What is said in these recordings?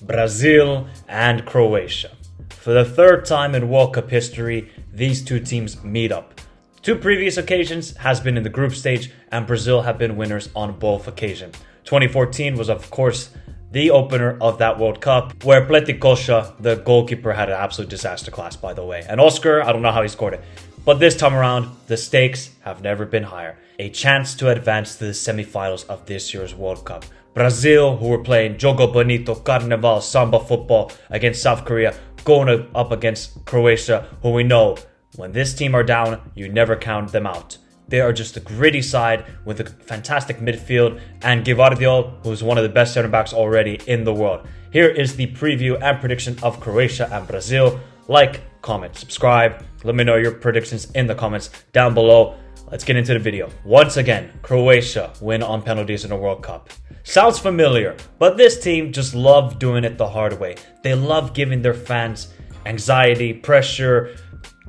Brazil and Croatia. For the third time in World Cup history, these two teams meet up. Two previous occasions has been in the group stage, and Brazil have been winners on both occasions. 2014 was, of course, the opener of that World Cup, where Pletikosha, the goalkeeper, had an absolute disaster class, by the way. And Oscar, I don't know how he scored it. But this time around, the stakes have never been higher. A chance to advance to the semifinals of this year's World Cup. Brazil, who were playing Jogo Bonito, Carnaval, Samba football against South Korea, going up against Croatia, who we know, when this team are down, you never count them out. They are just a gritty side with a fantastic midfield, and Gvardiol, who's one of the best center backs already in the world. Here is the preview and prediction of Croatia and Brazil. Like, comment, subscribe. Let me know your predictions in the comments down below. Let's get into the video. Once again, Croatia win on penalties in the World Cup. Sounds familiar, but this team just love doing it the hard way. They love giving their fans anxiety, pressure,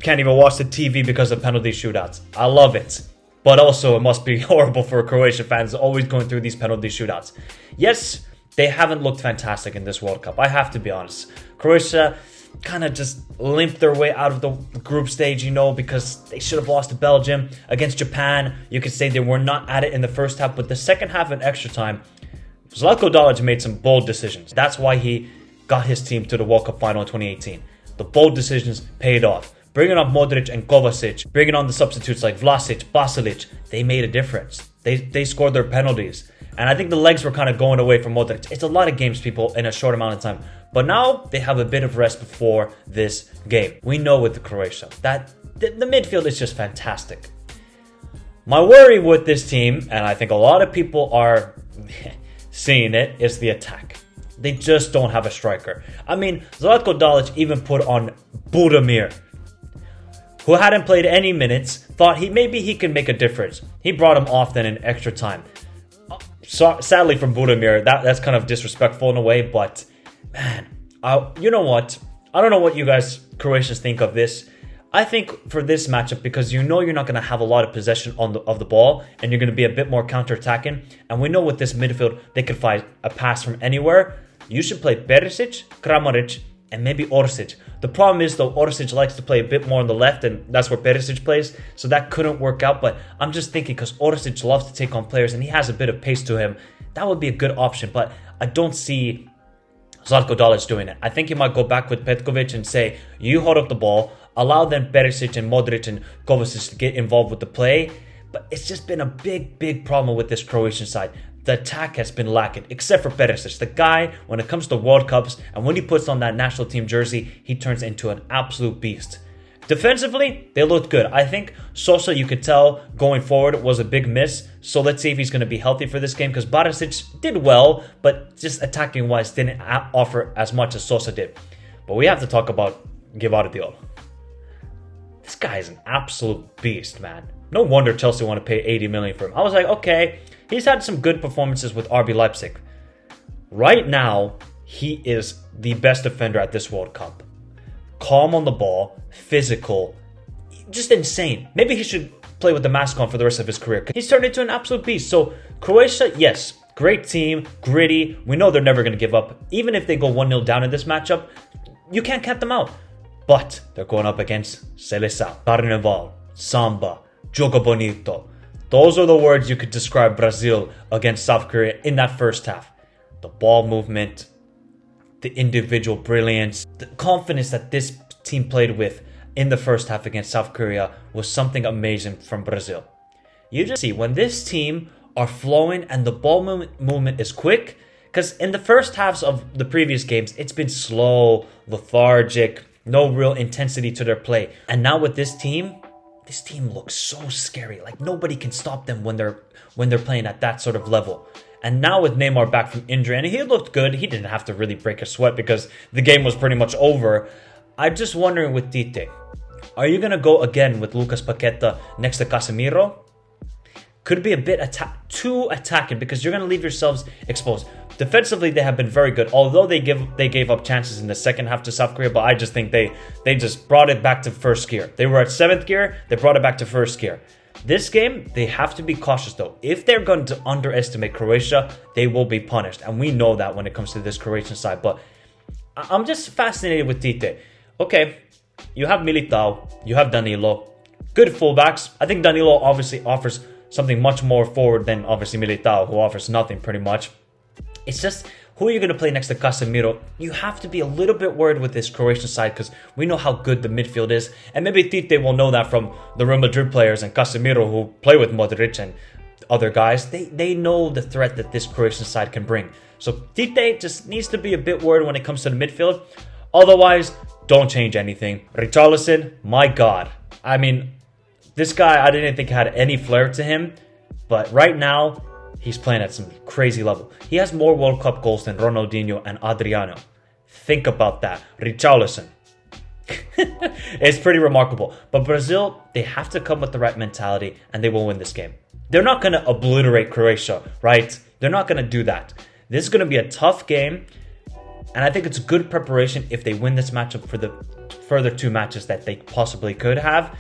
can't even watch the TV because of penalty shootouts. I love it. But also, it must be horrible for Croatian fans always going through these penalty shootouts. Yes, they haven't looked fantastic in this World Cup. I have to be honest. Croatia kind of just limped their way out of the group stage, because they should have lost to Belgium. Against Japan, you could say they were not at it in the first half, but the second half in extra time, Zlatko Dalic made some bold decisions. That's why he got his team to the World Cup final in 2018. The bold decisions paid off. Bringing up Modric and Kovacic, bringing on the substitutes like Vlasic, Basilic, they made a difference. They scored their penalties. And I think the legs were kind of going away from Modric. It's a lot of games, people, in a short amount of time. But now they have a bit of rest before this game. We know with the Croatia that the midfield is just fantastic. My worry with this team, and I think a lot of people are seeing it, is the attack. They just don't have a striker. I mean, Zlatko Dalic even put on Budimir, who hadn't played any minutes, thought maybe he can make a difference. He brought him off then in extra time. So, sadly from Budimir, that's kind of disrespectful in a way, but man, you know what? I don't know what you guys Croatians think of this. I think for this matchup, because you're not going to have a lot of possession of the ball, and you're going to be a bit more counter-attacking, and we know with this midfield, they could find a pass from anywhere. You should play Perisic, Kramaric, and maybe Orsic. The problem is, though, Orsic likes to play a bit more on the left, and that's where Perisic plays, so that couldn't work out. But I'm just thinking, because Orsic loves to take on players, and he has a bit of pace to him, that would be a good option. But I don't see Zlatko Dalic doing it. I think he might go back with Petkovic and say, you hold up the ball, allow then Perisic and Modric and Kovacic to get involved with the play. But it's just been a big problem with this Croatian side. The attack has been lacking, except for Perisic. The guy, when it comes to World Cups, and when he puts on that national team jersey, he turns into an absolute beast. Defensively, they looked good. I think Sosa, you could tell, going forward, was a big miss. So let's see if he's going to be healthy for this game, because Barisic did well, but just attacking-wise didn't offer as much as Sosa did. But we have to talk about Gvardiol. This guy is an absolute beast, man. No wonder Chelsea want to pay 80 million for him. I was like, okay, he's had some good performances with RB Leipzig. Right now, he is the best defender at this World Cup. Calm on the ball, physical, just insane. Maybe he should play with the mask on for the rest of his career. He's turned into an absolute beast. So Croatia, yes, great team, gritty. We know they're never going to give up. Even if they go 1-0 down in this matchup, you can't count them out. But they're going up against Seleção, Carnaval, Samba, Jogo Bonito. Those are the words you could describe Brazil against South Korea in that first half. The ball movement, the individual brilliance, the confidence that this team played with in the first half against South Korea was something amazing from Brazil. You just see, when this team are flowing and the ball movement is quick, because in the first halves of the previous games, it's been slow, lethargic, no real intensity to their play. And now with this team looks so scary. Like, nobody can stop them when they're playing at that sort of level. And now with Neymar back from injury, and he looked good, he didn't have to really break a sweat because the game was pretty much over. I'm just wondering with Tite, are you going to go again with Lucas Paqueta next to Casemiro? Could be a bit too attacking, because you're going to leave yourselves exposed. Defensively, they have been very good, although they gave up chances in the second half to South Korea, but I just think they just brought it back to first gear. They were at 7th gear, they brought it back to first gear. This game, they have to be cautious though. If they're going to underestimate Croatia, they will be punished. And we know that when it comes to this Croatian side. But I'm just fascinated with Tite. Okay, you have Militao, you have Danilo, good fullbacks. I think Danilo obviously offers something much more forward than obviously Militao, who offers nothing pretty much. It's just, who are you going to play next to Casemiro? You have to be a little bit worried with this Croatian side because we know how good the midfield is. And maybe Tite will know that from the Real Madrid players and Casemiro who play with Modric and other guys. They know the threat that this Croatian side can bring. So Tite just needs to be a bit worried when it comes to the midfield. Otherwise, don't change anything. Richarlison, my God. I mean, this guy, I didn't think had any flair to him. But right now, he's playing at some crazy level. He has more World Cup goals than Ronaldinho and Adriano. Think about that. Richarlison. It's pretty remarkable. But Brazil, they have to come with the right mentality and they will win this game. They're not going to obliterate Croatia, right? They're not going to do that. This is going to be a tough game. And I think it's good preparation if they win this matchup for the further two matches that they possibly could have.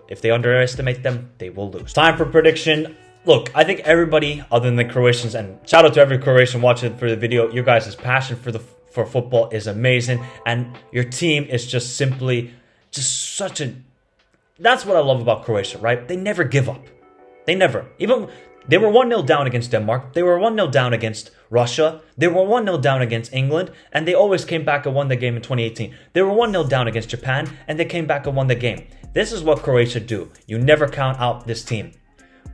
If they underestimate them, they will lose. Time for prediction. Look, I think everybody other than the Croatians, and shout out to every Croatian watching for the video, your guys' passion for football is amazing, and your team is just simply such a... That's what I love about Croatia, right? They never give up. They never. Even they were 1-0 down against Denmark. They were 1-0 down against Russia. They were 1-0 down against England, and they always came back and won the game in 2018. They were 1-0 down against Japan, and they came back and won the game. This is what Croatia do. You never count out this team.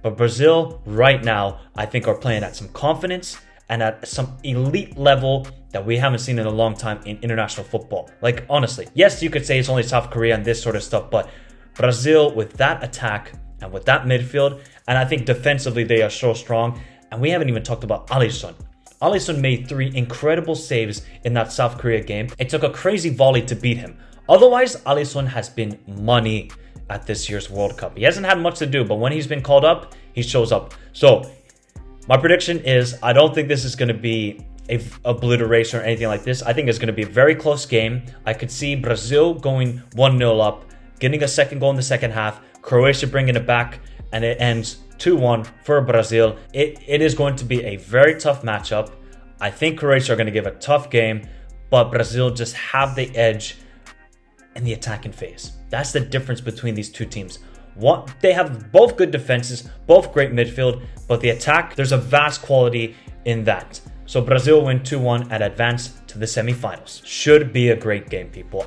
But Brazil, right now, I think are playing at some confidence and at some elite level that we haven't seen in a long time in international football. Like, honestly, yes, you could say it's only South Korea and this sort of stuff, but Brazil, with that attack and with that midfield, and I think defensively they are so strong. And we haven't even talked about Alisson. Alisson made 3 incredible saves in that South Korea game. It took a crazy volley to beat him. Otherwise, Alisson has been money at this year's World Cup. He hasn't had much to do, but when he's been called up, he shows up. So, my prediction is I don't think this is going to be a obliteration or anything like this. I think it's going to be a very close game. I could see Brazil going 1-0 up, getting a second goal in the second half, Croatia bringing it back, and it ends 2-1 for Brazil. It is going to be a very tough matchup. I think Croatia are going to give a tough game, but Brazil just have the edge in the attacking phase. That's the difference between these two teams. They have both good defenses, both great midfield, but the attack, there's a vast quality in that. So Brazil win 2-1 and advance to the semifinals. Should be a great game, people.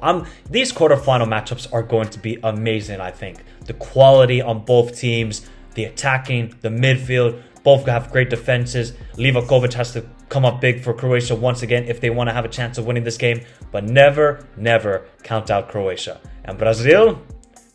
These quarterfinal matchups are going to be amazing, I think. The quality on both teams, the attacking, the midfield, both have great defenses. Livakovic has to come up big for Croatia once again if they want to have a chance of winning this game. But never, never count out Croatia. And Brazil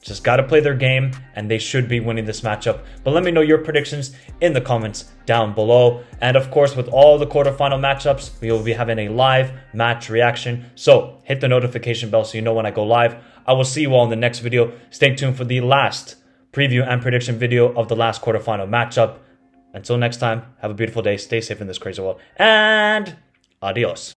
just got to play their game, and they should be winning this matchup. But let me know your predictions in the comments down below. And of course, with all the quarterfinal matchups, we will be having a live match reaction. So hit the notification bell so you know when I go live. I will see you all in the next video. Stay tuned for the last preview and prediction video of the last quarterfinal matchup. Until next time, have a beautiful day. Stay safe in this crazy world. And adios.